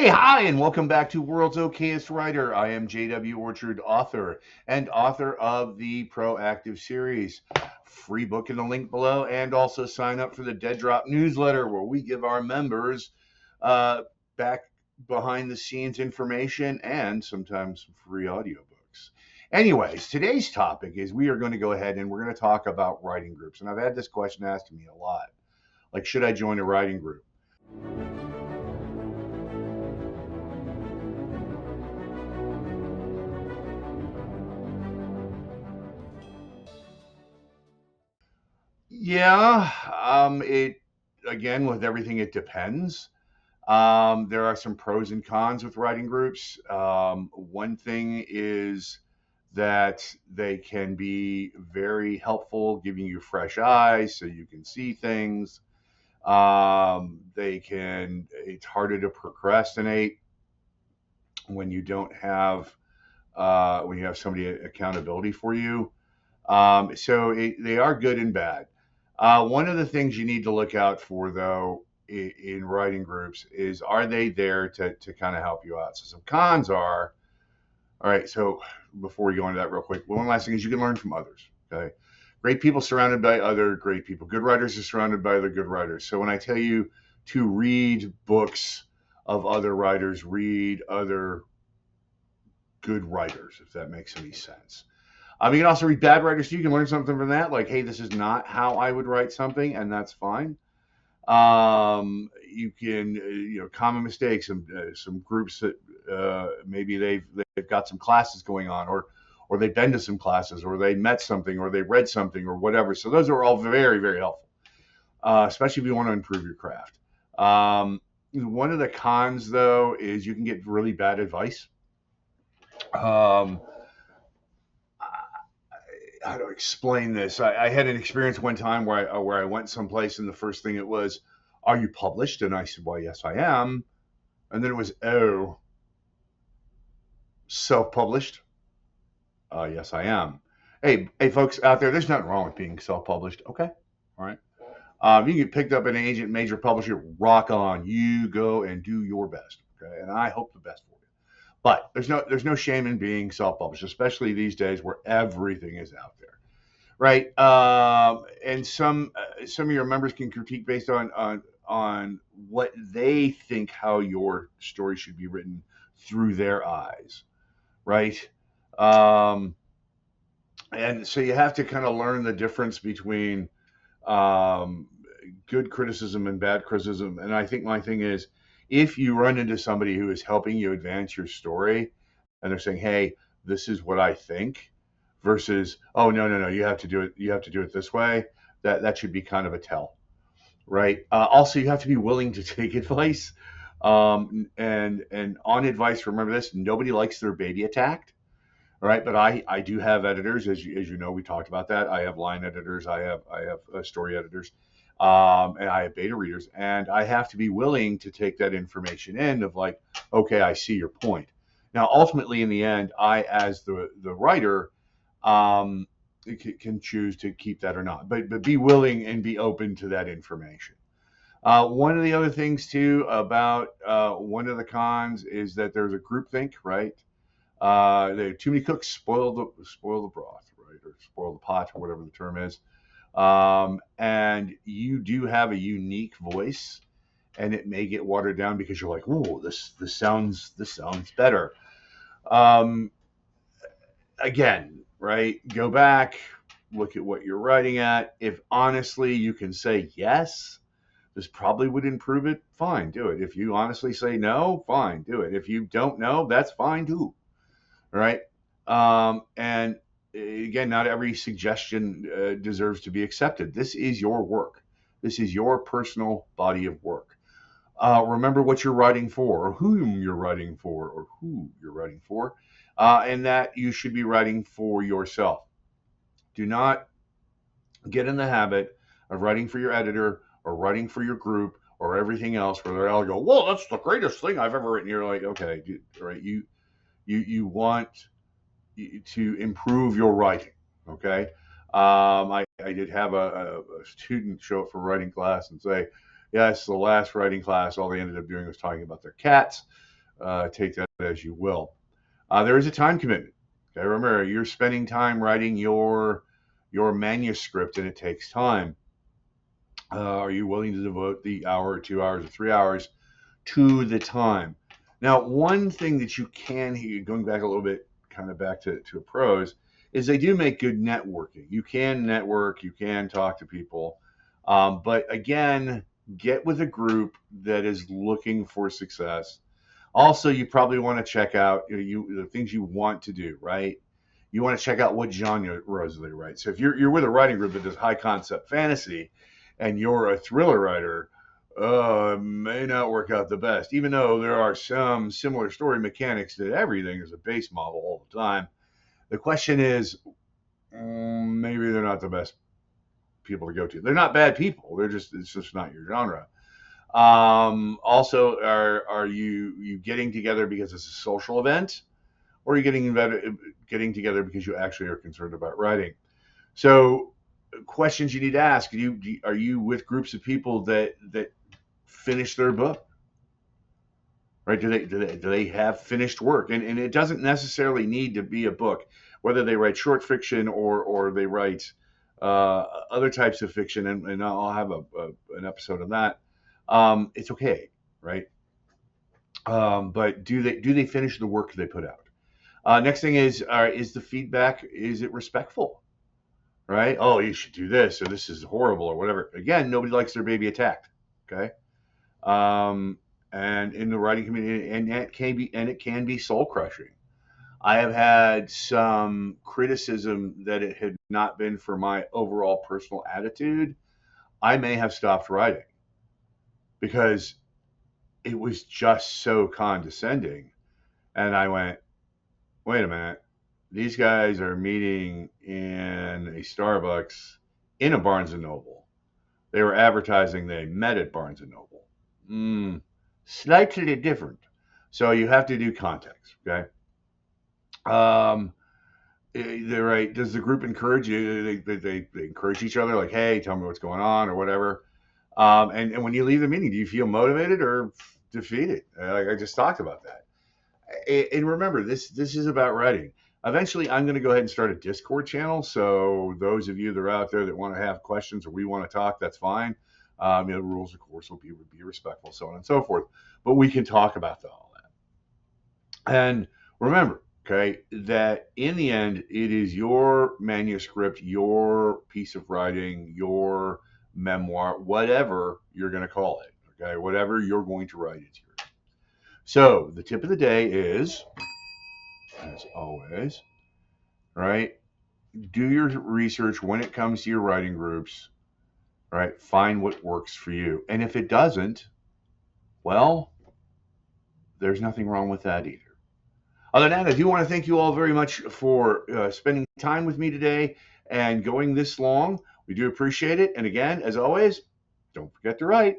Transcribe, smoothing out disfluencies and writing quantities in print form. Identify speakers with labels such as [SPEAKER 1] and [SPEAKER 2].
[SPEAKER 1] Hey, hi, and welcome back to World's Okayest Writer. I am J.W. Orchard, author and author of the Proactive series. Free book in the link below, and also sign up for the Dead Drop newsletter where we give our members uh, back behind the scenes information and sometimes free audiobooks. Anyways, today's topic is we are going to go ahead and we're going to talk about writing groups. And I've had this question asked to me a lot. Like, should I join a writing group? Yeah, it again with everything it depends. There are some pros and cons with writing groups. One thing is that they can be very helpful, giving you fresh eyes so you can see things. It's harder to procrastinate when you don't have when you have somebody accountability for you. They are good and bad. One of the things you need to look out for, though, in writing groups is are they there to kind of help you out? So some cons are, all right, so before we go into that real quick, one last thing is you can learn from others, okay? Great people surrounded by other great people. Good writers are surrounded by other good writers. So when I tell you to read books of other writers, read other good writers, if that makes any sense. You can also read bad writers too. You can learn something from that. Like, hey, this is not how I would write something, and that's fine. You can, common mistakes. Some groups that maybe they've got some classes going on, or they've been to some classes, or they met something, or they read something, or whatever. So those are all very, very helpful, especially if you want to improve your craft. One of the cons, though, is you can get really bad advice. Um, how to explain this? I had an experience one time where I went someplace and the first thing it was, "Are you published?" And I said, "Well, yes, I am." And then it was, "Oh, self-published?" Yes, I am. Hey, folks out there, there's nothing wrong with being self-published. Okay, all right. You can get picked up an agent, major publisher. Rock on. You go and do your best. Okay, and I hope the best for you. But there's no shame in being self-published, especially these days where everything is out there. Right? And some of your members can critique based on what they think how your story should be written through their eyes, right? Um, and so you have to kind of learn the difference between um, good criticism and bad criticism. And I think my thing is, if you run into somebody who is helping you advance your story, and they're saying, "Hey, this is what I think," versus, "Oh, no, you have to do it. You have to do it this way." That should be kind of a tell, right? Also, you have to be willing to take advice. And on advice, remember this: nobody likes their baby attacked. All right, but I do have editors, as you know, we talked about that. I have line editors, I have story editors, and I have beta readers, and I have to be willing to take that information in of like, okay, I see your point. Now, ultimately, in the end, I, as the writer, um, can choose to keep that or not, but be willing and be open to that information. One of the other things too about one of the cons is that there's a groupthink, right? Too many cooks spoil the broth, right, or spoil the pot, or whatever the term is. And you do have a unique voice, and it may get watered down because you're like, "Whoa, this sounds better." Um, Again, right? Go back, look at what you're writing at. If honestly you can say yes, this probably would improve it. Fine, do it. If you honestly say no, fine, do it. If you don't know, that's fine too. Right? And again, not every suggestion deserves to be accepted. This is your work. This is your personal body of work. Remember what you're writing for, or whom you're writing for, or who you're writing for, and that you should be writing for yourself. Do not get in the habit of writing for your editor or writing for your group or everything else where they all go, "Well, that's the greatest thing I've ever written." You're like, okay, right? You want to improve your writing. Okay. I did have a student show up for writing class and say, "Yes, the last writing class, all they ended up doing was talking about their cats." take that as you will. There is a time commitment. Okay, remember, you're spending time writing your manuscript, and it takes time. Are you willing to devote the hour or 2 hours or 3 hours to the time? Now, one thing that you can hear, going back a little bit, kind of back to a pros, is they do make good networking. You can network, you can talk to people, but again, get with a group that is looking for success. Also, you probably want to check out the things you want to do, right? You want to check out what genres they write. So if you're with a writing group that does high concept fantasy, and you're a thriller writer, it may not work out the best. Even though there are some similar story mechanics that everything is a base model all the time. The question is, maybe they're not the best people to go to. They're not bad people. It's just not your genre. Also, are you getting together because it's a social event, or are you getting together because you actually are concerned about writing? So, questions you need to ask: are you with groups of people that finish their book? Right? Do they have finished work? And it doesn't necessarily need to be a book. Whether they write short fiction or they write other types of fiction, and I'll have an episode on that. It's okay, right? But do they finish the work they put out? Next thing is the feedback, is it respectful? Right? Oh, you should do this, or this is horrible, or whatever. Again, nobody likes their baby attacked. Okay. And in the writing community, and it can be soul crushing. I have had some criticism that it had not been for my overall personal attitude, I may have stopped writing because it was just so condescending. And I went, wait a minute, these guys are meeting in a Starbucks in a Barnes and Noble. They were advertising they met at Barnes and Noble. Slightly different. So you have to do context, okay? They're right. Does the group encourage you? They encourage each other, like, hey, tell me what's going on, or whatever. And when you leave the meeting, do you feel motivated or defeated? I just talked about that. And remember, this is about writing. Eventually, I'm going to go ahead and start a Discord channel. So those of you that are out there that want to have questions or we want to talk, that's fine. The rules, of course, will be respectful, so on and so forth. But we can talk about all that. And remember, okay, that in the end, it is your manuscript, your piece of writing, your memoir, whatever you're going to call it, okay, whatever you're going to write, it's yours. So the tip of the day is, as always, right, do your research when it comes to your writing groups, right? Find what works for you. And if it doesn't, well, there's nothing wrong with that either. Other than that, I do want to thank you all very much for spending time with me today and going this long. We do appreciate it. And again, as always, don't forget to write.